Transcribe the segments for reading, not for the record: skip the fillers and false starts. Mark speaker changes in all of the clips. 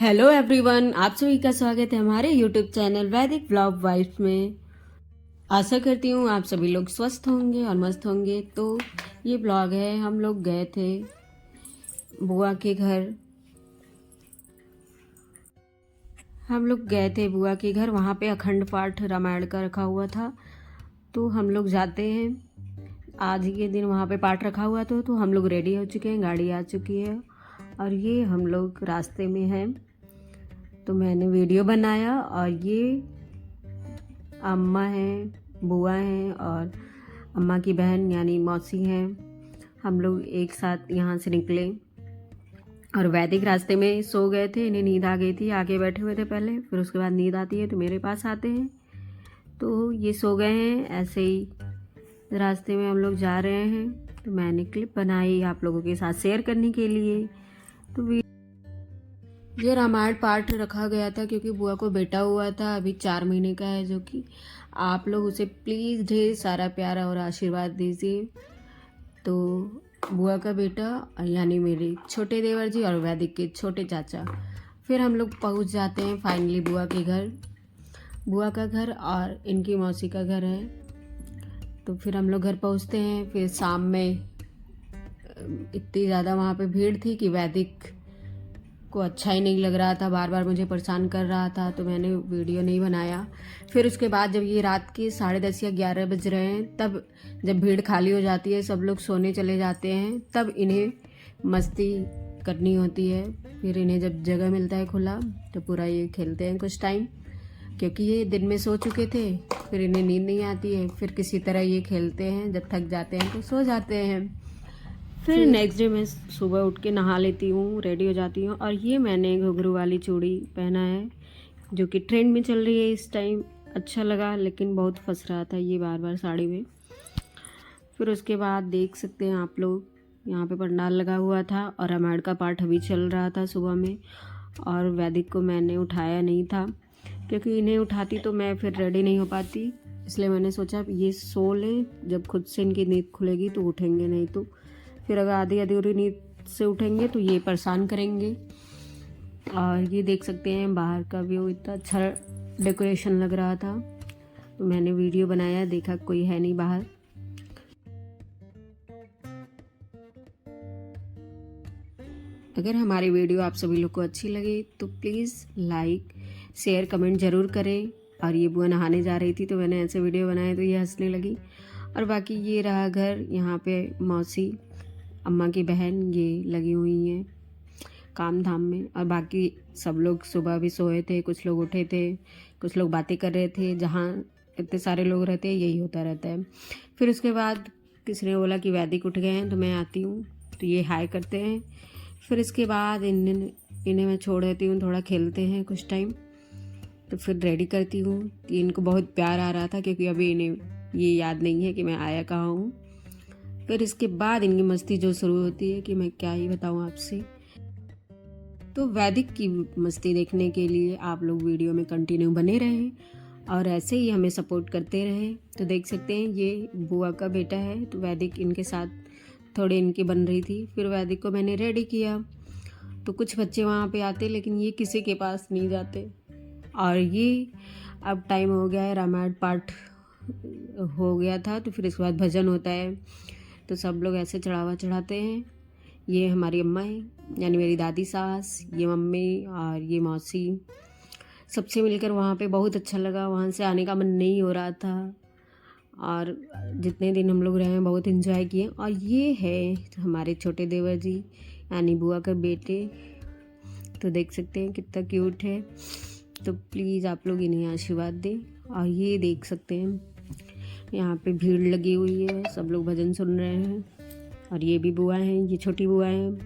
Speaker 1: Hello everyone, आप सभी का स्वागत है हमारे यूट्यूब चैनल वैदिक व्लॉग वाइफ में। आशा करती हूँ आप सभी लोग स्वस्थ होंगे और मस्त होंगे। तो ये ब्लॉग है, हम लोग गए थे बुआ के घर। वहाँ पे अखंड पाठ रामायण का रखा हुआ था। तो हम लोग जाते हैं आज ही के दिन, वहाँ पे पाठ रखा हुआ तो हम लोग रेडी हो चुके हैं, गाड़ी आ चुकी है और ये हम लोग रास्ते में हैं। तो मैंने वीडियो बनाया और ये अम्मा हैं, बुआ हैं और अम्मा की बहन यानी मौसी हैं। हम लोग एक साथ यहाँ से निकले और वैदिक रास्ते में सो गए थे, इन्हें नींद आ गई थी, आगे बैठे हुए थे पहले, फिर उसके बाद नींद आती है तो मेरे पास आते हैं, तो ये सो गए हैं। ऐसे ही रास्ते में हम लोग जा रहे हैं, तो मैंने क्लिप बनाई आप लोगों के साथ शेयर करने के लिए। तो ये रामायण पाठ रखा गया था क्योंकि बुआ को बेटा हुआ था, अभी 4 महीने का है, जो कि आप लोग उसे प्लीज़ ढेर सारा प्यारा और आशीर्वाद दीजिए। तो बुआ का बेटा यानी मेरे छोटे देवर जी और वैदिक के छोटे चाचा। फिर हम लोग पहुंच जाते हैं फाइनली बुआ के घर। बुआ का घर और इनकी मौसी का घर है। तो फिर हम लोग घर पहुंचते हैं। फिर शाम में इतनी ज़्यादा वहाँ पे भीड़ थी कि वैदिक को अच्छा ही नहीं लग रहा था, बार बार मुझे परेशान कर रहा था, तो मैंने वीडियो नहीं बनाया। फिर उसके बाद जब ये रात के 10:30 या 11 बज रहे हैं, तब जब भीड़ खाली हो जाती है, सब लोग सोने चले जाते हैं, तब इन्हें मस्ती करनी होती है। फिर इन्हें जब जगह मिलता है खुला तो पूरा ये खेलते हैं कुछ टाइम, क्योंकि ये दिन में सो चुके थे, फिर इन्हें नींद नहीं आती है, फिर किसी तरह ये खेलते हैं, जब थक जाते हैं तो सो जाते हैं। फिर नेक्स्ट डे मैं सुबह उठ के नहा लेती हूँ, रेडी हो जाती हूँ और ये मैंने घुंघरू वाली चूड़ी पहना है जो कि ट्रेंड में चल रही है इस टाइम। अच्छा लगा, लेकिन बहुत फंस रहा था ये बार बार साड़ी में। फिर उसके बाद देख सकते हैं आप लोग, यहाँ पे पंडाल लगा हुआ था और रामायण का पाठ अभी चल रहा था सुबह में। और वैदिक को मैंने उठाया नहीं था क्योंकि इन्हें उठाती तो मैं फिर रेडी नहीं हो पाती, इसलिए मैंने सोचा ये सो लें, जब खुद से इनकी नींद खुलेगी तो उठेंगे, नहीं तो फिर अगर आधी अधूरी नींद से उठेंगे तो ये परेशान करेंगे। और ये देख सकते हैं बाहर का व्यू, इतना अच्छा डेकोरेशन लग रहा था, तो मैंने वीडियो बनाया, देखा कोई है नहीं बाहर। अगर हमारी वीडियो आप सभी लोग को अच्छी लगे तो प्लीज़ लाइक शेयर कमेंट ज़रूर करें। और ये बुआ नहाने जा रही थी तो मैंने ऐसे वीडियो बनाए तो ये हंसने लगी। और बाकी ये रहा घर, यहाँ पे मौसी अम्मा की बहन ये लगी हुई हैं काम धाम में। और बाकी सब लोग सुबह भी सोए थे, कुछ लोग उठे थे, कुछ लोग बातें कर रहे थे। जहाँ इतने सारे लोग रहते हैं यही होता रहता है। फिर उसके बाद किसी ने बोला कि वैदिक उठ गए हैं तो मैं आती हूँ, तो ये हाय करते हैं। फिर इसके बाद इन्हें मैं छोड़ देती हूँ, थोड़ा खेलते हैं कुछ टाइम, तो फिर रेडी करती हूँ। इनको बहुत प्यार आ रहा था क्योंकि अभी इन्हें ये याद नहीं है कि मैं आया कहाँ हूँ। फिर इसके बाद इनकी मस्ती जो शुरू होती है कि मैं क्या ही बताऊँ आपसे। तो वैदिक की मस्ती देखने के लिए आप लोग वीडियो में कंटिन्यू बने रहें और ऐसे ही हमें सपोर्ट करते रहें। तो देख सकते हैं ये बुआ का बेटा है, तो वैदिक इनके साथ थोड़ी इनकी बन रही थी। फिर वैदिक को मैंने रेडी किया, तो कुछ बच्चे वहाँ पे आते लेकिन ये किसी के पास नहीं जाते। और ये अब टाइम हो गया है, रामायण पाठ हो गया था, तो फिर इसके बाद भजन होता है, तो सब लोग ऐसे चढ़ावा चढ़ाते हैं। ये हमारी अम्मा है यानी मेरी दादी सास, ये मम्मी और ये मौसी, सबसे मिलकर वहाँ पे बहुत अच्छा लगा। वहाँ से आने का मन नहीं हो रहा था और जितने दिन हम लोग रहे हैं बहुत इन्जॉय किए। और ये है हमारे छोटे देवर जी यानी बुआ के बेटे, तो देख सकते हैं कितना क्यूट है। तो प्लीज़ आप लोग इन्हें आशीर्वाद दें। और ये देख सकते हैं यहाँ पे भीड़ लगी हुई है, सब लोग भजन सुन रहे हैं। और ये भी बुआ हैं, ये छोटी बुआ हैं।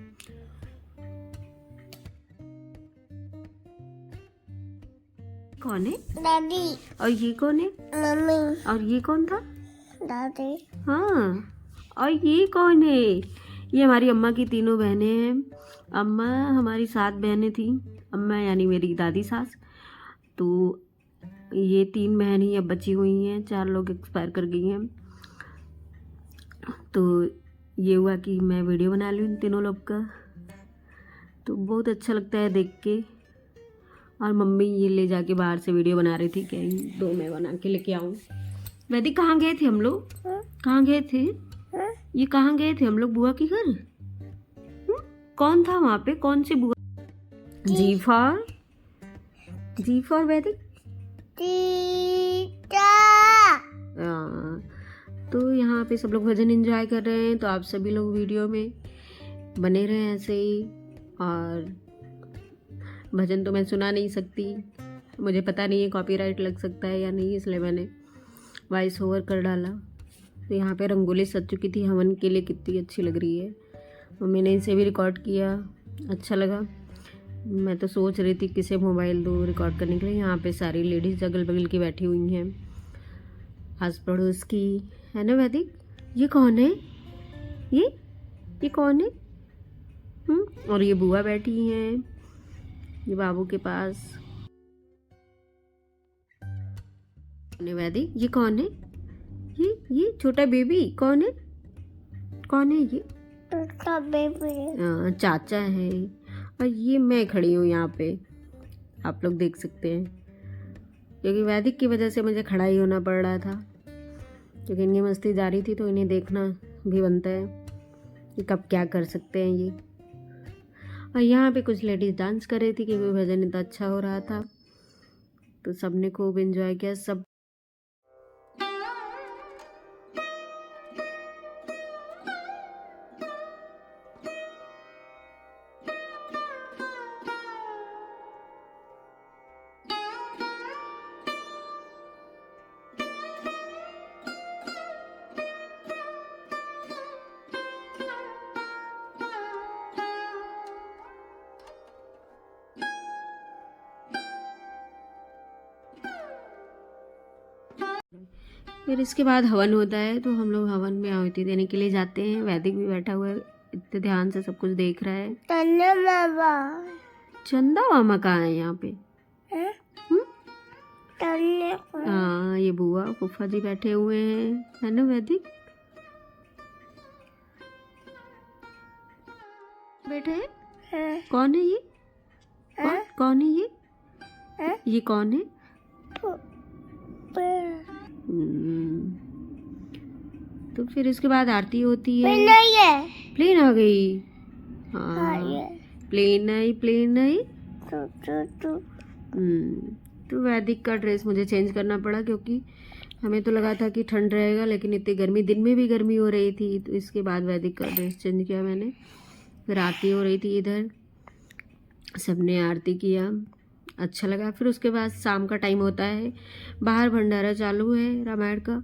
Speaker 1: कौन है?
Speaker 2: दादी।
Speaker 1: और ये कौन है?
Speaker 2: मम्मी।
Speaker 1: और ये कौन था?
Speaker 2: दादी।
Speaker 1: हाँ, और ये कौन है? ये हमारी अम्मा की तीनों बहनें हैं। अम्मा हमारी 7 बहनें थी, अम्मा यानी मेरी दादी सास। तो ये 3 बहन ही अब बची हुई हैं, 4 लोग एक्सपायर कर गई हैं। तो ये हुआ कि मैं वीडियो बना लूँ इन तीनों लोग का, तो बहुत अच्छा लगता है देख के। और मम्मी ये ले जाके बाहर से वीडियो बना रही थी, कहीं 2 मैं बना के लेके आऊँ। वैदिक कहाँ गए थे हम लोग? कहाँ गए थे? ये कहाँ गए थे हम लोग? बुआ के घर। कौन था वहाँ पे? कौन सी बुआ? जी फॉर वैदिक। तो यहाँ पे सब लोग भजन एंजॉय कर रहे हैं, तो आप सभी लोग वीडियो में बने रहे ऐसे ही। और भजन तो मैं सुना नहीं सकती, मुझे पता नहीं है कॉपीराइट लग सकता है या नहीं, इसलिए मैंने वॉइस ओवर कर डाला। तो यहाँ पे रंगोली सज चुकी थी हवन के लिए, कितनी अच्छी लग रही है, और मैंने इसे भी रिकॉर्ड किया, अच्छा लगा। मैं तो सोच रही थी किसे मोबाइल दो रिकॉर्ड करने के लिए। यहाँ पे सारी लेडीज़ अगल बगल की बैठी हुई हैं, आस पड़ोस की, है ना वैदिक? ये कौन है? ये कौन है? और ये बुआ बैठी हैं ये बाबू के पास। वैदिक ये कौन है? ये छोटा बेबी कौन है? ये छोटा बेबी चाचा है। और ये मैं खड़ी हूँ यहाँ पे, आप लोग देख सकते हैं, क्योंकि वैदिक की वजह से मुझे खड़ा ही होना पड़ रहा था, क्योंकि इनकी मस्ती जारी थी, तो इन्हें देखना भी बनता है कि कब क्या कर सकते हैं ये। और यहाँ पे कुछ लेडीज़ डांस कर रही थी, क्योंकि भजन इतना अच्छा हो रहा था, तो सबने खूब एंजॉय किया। सब फिर इसके बाद हवन होता है, तो हम लोग हवन में आहुति देने के लिए जाते हैं। वैदिक भी बैठा हुआ है, इतने ध्यान से सब कुछ देख रहा है। चंदा मामा कहाँ है यहाँ पे? हाँ, ये बुआ फूफा जी बैठे हुए हैं, है ना वैदिक? बैठे हैं? कौन है ये? कौन है ये? ये कौन है? तो फिर इसके बाद आरती होती है। प्लेन आ गई। हाँ, प्लेन आई। तो वैदिक का ड्रेस मुझे चेंज करना पड़ा, क्योंकि हमें तो लगा था कि ठंड रहेगा, लेकिन इतनी गर्मी, दिन में भी गर्मी हो रही थी, तो इसके बाद वैदिक का ड्रेस चेंज किया मैंने। फिर आरती हो रही थी इधर, सबने आरती किया, अच्छा लगा। फिर उसके बाद शाम का टाइम होता है, बाहर भंडारा चालू है रामायण का,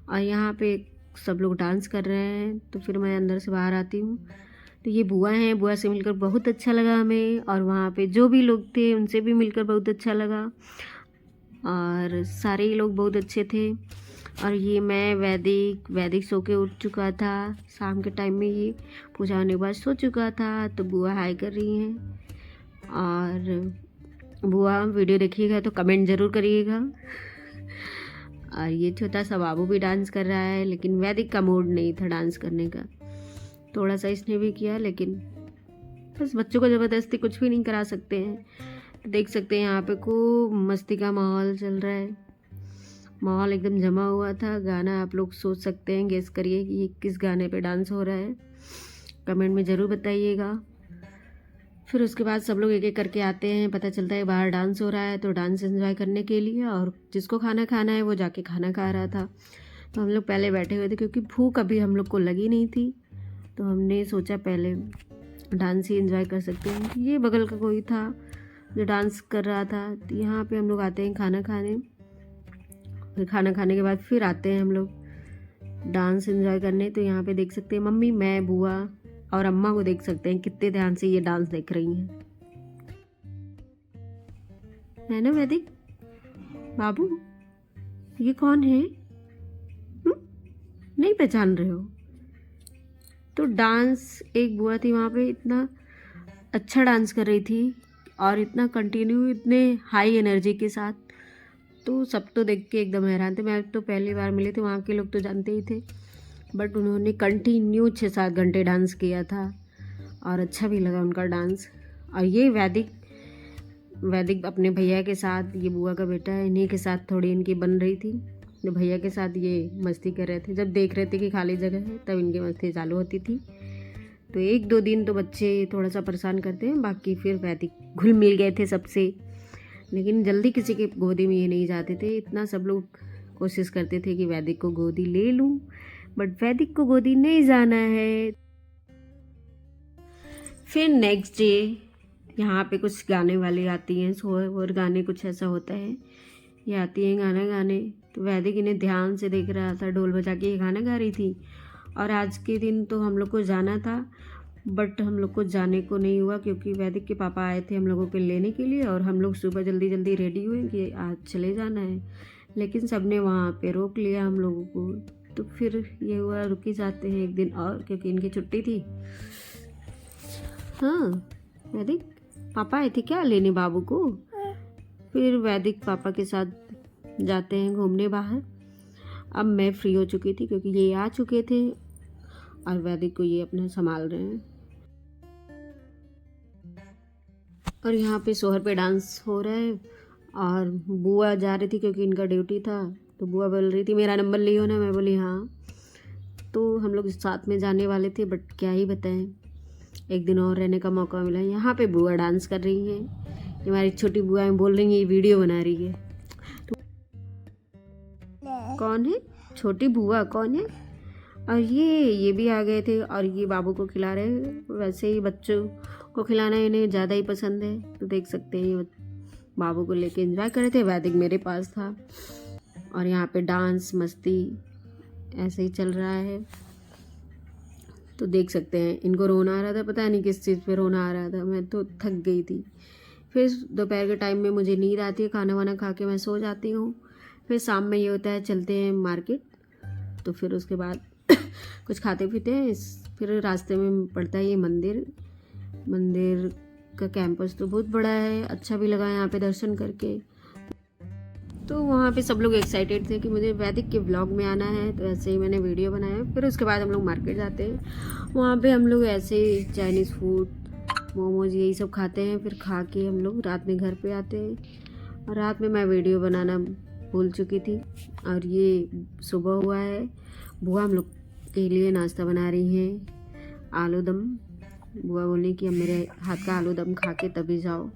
Speaker 1: और यहाँ पे सब लोग डांस कर रहे हैं, तो फिर मैं अंदर से बाहर आती हूँ। तो ये बुआ हैं, बुआ से मिलकर बहुत अच्छा लगा हमें, और वहाँ पे जो भी लोग थे उनसे भी मिलकर बहुत अच्छा लगा, और सारे ही लोग बहुत अच्छे थे। और ये मैं वैदिक सो के उठ चुका था, शाम के टाइम में ये पूजा होने के बाद सो चुका था, तो बुआ हाई कर रही हैं। और बुआ वीडियो देखिएगा तो कमेंट ज़रूर करिएगा। और ये छोटा सा बाबू भी डांस कर रहा है, लेकिन वैदिक का मूड नहीं था डांस करने का, थोड़ा सा इसने भी किया, लेकिन बस बच्चों को ज़बरदस्ती कुछ भी नहीं करा सकते हैं। देख सकते हैं यहाँ पे खूब मस्ती का माहौल चल रहा है, माहौल एकदम जमा हुआ था। गाना आप लोग सोच सकते हैं, गेस करिए कि ये किस गाने पे डांस हो रहा है, कमेंट में ज़रूर बताइएगा। फिर उसके बाद सब लोग एक एक करके आते हैं, पता चलता है बाहर डांस हो रहा है, तो डांस एंजॉय करने के लिए, और जिसको खाना खाना है वो जाके खाना खा रहा था। तो हम लोग पहले बैठे हुए थे, क्योंकि भूख अभी हम लोग को लगी नहीं थी, तो हमने सोचा पहले डांस ही एंजॉय कर सकते हैं। ये बगल का कोई था जो डांस कर रहा था। तो यहाँ पे हम लोग आते हैं खाना खाने, फिर खाना खाने के बाद फिर आते हैं हम लोग डांस एंजॉय करने। तो यहाँ पे देख सकते हैं मम्मी, मैं, बुआ और अम्मा को देख सकते हैं कितने ध्यान से ये डांस देख रही हैं, है ना वैदिक? बाबू ये कौन है? नहीं पहचान रहे हो? तो डांस, एक बुआ थी वहाँ पे, इतना अच्छा डांस कर रही थी, और इतना कंटिन्यू, इतने हाई एनर्जी के साथ, तो सब तो देख के एकदम हैरान थे। मैं तो पहली बार मिले थे, वहाँ के लोग तो जानते ही थे, बट उन्होंने कंटिन्यू 6-7 घंटे डांस किया था, और अच्छा भी लगा उनका डांस। और ये वैदिक वैदिक अपने भैया के साथ, ये बुआ का बेटा है, इन्हीं के साथ थोड़ी इनकी बन रही थी। तो भैया के साथ ये मस्ती कर रहे थे, जब देख रहे थे कि खाली जगह है तब इनकी मस्ती चालू होती थी। तो 1-2 दिन तो बच्चे थोड़ा सा परेशान करते हैं, बाकी फिर वैदिक घुल मिल गए थे सबसे। लेकिन जल्दी किसी के गोदी में ये नहीं जाते थे, इतना सब लोग कोशिश करते थे कि वैदिक को गोदी ले लूँ, बट वैदिक को गोदी नहीं जाना है। फिर नेक्स्ट डे यहाँ पे कुछ गाने वाली आती हैं, और गाने कुछ ऐसा होता है, ये आती हैं गाना गाने। तो वैदिक इन्हें ध्यान से देख रहा था, ढोल बजा के ये गाना गा रही थी। और आज के दिन तो हम लोग को जाना था, बट हम लोग को जाने को नहीं हुआ क्योंकि वैदिक के पापा आए थे हम लोगों को लेने के लिए, और हम लोग सुबह जल्दी जल्दी रेडी हुए कि आज चले जाना है। लेकिन सबने वहाँ पे रोक लिया हम लोगों को। तो फिर ये हुआ रुक ही जाते हैं एक दिन और, क्योंकि इनकी छुट्टी थी। हाँ, वैदिक पापा आए थे क्या लेने बाबू को? फिर वैदिक पापा के साथ जाते हैं घूमने बाहर। अब मैं फ्री हो चुकी थी क्योंकि ये आ चुके थे और वैदिक को ये अपना संभाल रहे हैं। और यहाँ पे सोहर पे डांस हो रहा है, और बुआ जा रही थी क्योंकि इनका ड्यूटी था। तो बुआ बोल रही थी मेरा नंबर लियो ना, मैं बोली हाँ। तो हम लोग साथ में जाने वाले थे, बट क्या ही बताएं, एक दिन और रहने का मौका मिला। यहाँ पे बुआ डांस कर रही हैं, ये हमारी छोटी बुआ बोल रही हैं ये वीडियो बना रही है। तो कौन है छोटी बुआ, कौन है? और ये भी आ गए थे और ये बाबू को खिला रहे हैं। वैसे ही बच्चों को खिलाना इन्हें ज़्यादा ही पसंद है, तो देख सकते हैं ये बाबू को लेके एंजॉय कर रहे थे। वैदिक मेरे पास था और यहाँ पे डांस मस्ती ऐसे ही चल रहा है। तो देख सकते हैं इनको रोना आ रहा था, पता नहीं किस चीज़ पे रोना आ रहा था। मैं तो थक गई थी। फिर दोपहर के टाइम में मुझे नींद आती है, खाना वाना खा के मैं सो जाती हूँ। फिर शाम में ये होता है चलते हैं मार्केट, तो फिर उसके बाद कुछ खाते पीते हैं। फिर रास्ते में पड़ता है ये मंदिर का कैंपस तो बहुत बड़ा है, अच्छा भी लगा यहाँ पे दर्शन करके। तो वहाँ पे सब लोग एक्साइटेड थे कि मुझे वैदिक के व्लॉग में आना है, तो ऐसे ही मैंने वीडियो बनाया। फिर उसके बाद हम लोग मार्केट जाते हैं, वहाँ पे हम लोग ऐसे चाइनीज़ फूड, मोमोज यही सब खाते हैं। फिर खा के हम लोग रात में घर पे आते हैं। और रात में मैं वीडियो बनाना भूल चुकी थी, और ये सुबह हुआ है। बुआ हम लोग के लिए नाश्ता बना रही हैं, आलू दम। बुआ बोली कि अब मेरे हाथ का आलू दम खा के तभी जाओ।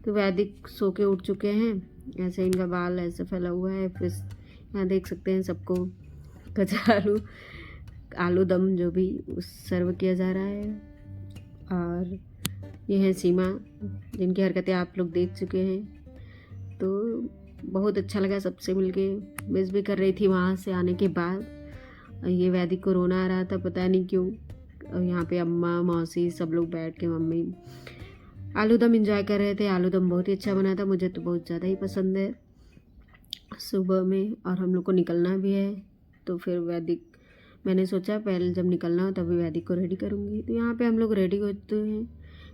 Speaker 1: तो वैदिक सो के उठ चुके हैं, ऐसे इनका बाल ऐसे फैला हुआ है। फिर यहाँ देख सकते हैं सबको कच्चा आलू दम जो भी सर्व किया जा रहा है। और ये है सीमा, जिनकी हरकतें आप लोग देख चुके हैं। तो बहुत अच्छा लगा सबसे मिलके, मिस भी कर रही थी वहाँ से आने के बाद। ये वैदिक को रोना आ रहा था, पता नहीं क्यों। और यहाँ पे अम्मा मौसी सब लोग बैठ के, मम्मी आलू दम एंजॉय कर रहे थे। आलू दम बहुत ही अच्छा बना था, मुझे तो बहुत ज़्यादा ही पसंद है सुबह में। और हम लोग को निकलना भी है, तो फिर वैदिक, मैंने सोचा पहले जब निकलना हो तभी वैदिक को रेडी करूँगी। तो यहाँ पे हम लोग रेडी होते हैं।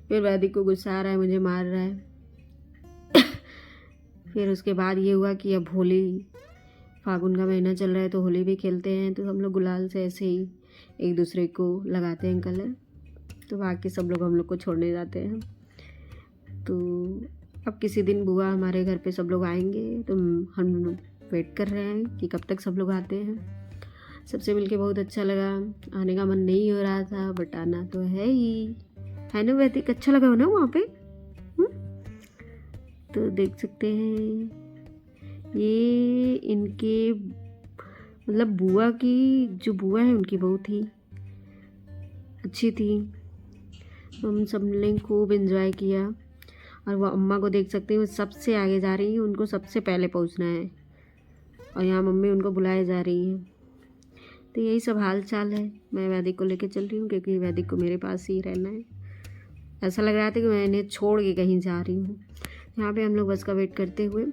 Speaker 1: फिर वैदिक को गुस्सा आ रहा है, मुझे मार रहा है। फिर उसके बाद ये हुआ कि अब होली, फागुन का महीना चल रहा है तो होली भी खेलते हैं। तो हम लोग गुलाल से ऐसे ही एक दूसरे को लगाते हैं कलर। तो बाकी सब लोग हम लोग को छोड़ने जाते हैं। तो अब किसी दिन बुआ हमारे घर पे सब लोग आएंगे, तो हम वेट कर रहे हैं कि कब तक सब लोग आते हैं। सबसे मिलके बहुत अच्छा लगा। आने का मन नहीं हो रहा था, बट आना तो है ही, है ना वैदिक? अच्छा लगा हो ना वहाँ पे? तो देख सकते हैं ये इनके मतलब बुआ की, जो बुआ है उनकी बहुत ही अच्छी थी। हम सब ने खूब एंजॉय किया। और वो अम्मा को देख सकते हैं, वो सबसे आगे जा रही हैं, उनको सबसे पहले पहुंचना है। और यहाँ मम्मी उनको बुलाए जा रही हैं। तो यही सब हाल चाल है। मैं वैदिक को लेके चल रही हूँ क्योंकि वैदिक को मेरे पास ही रहना है। ऐसा लग रहा था कि मैं इन्हें छोड़ के कहीं जा रही हूँ। यहाँ पे हम लोग बस का वेट करते हुए।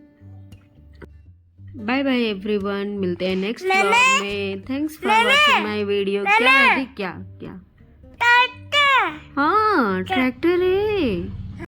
Speaker 1: बाय बाय एवरीवन, मिलते हैं नेक्स्ट व्लॉग में। Thanks for watching my video. क्या वैदिक? क्या हाँ ट्रैक्टर है।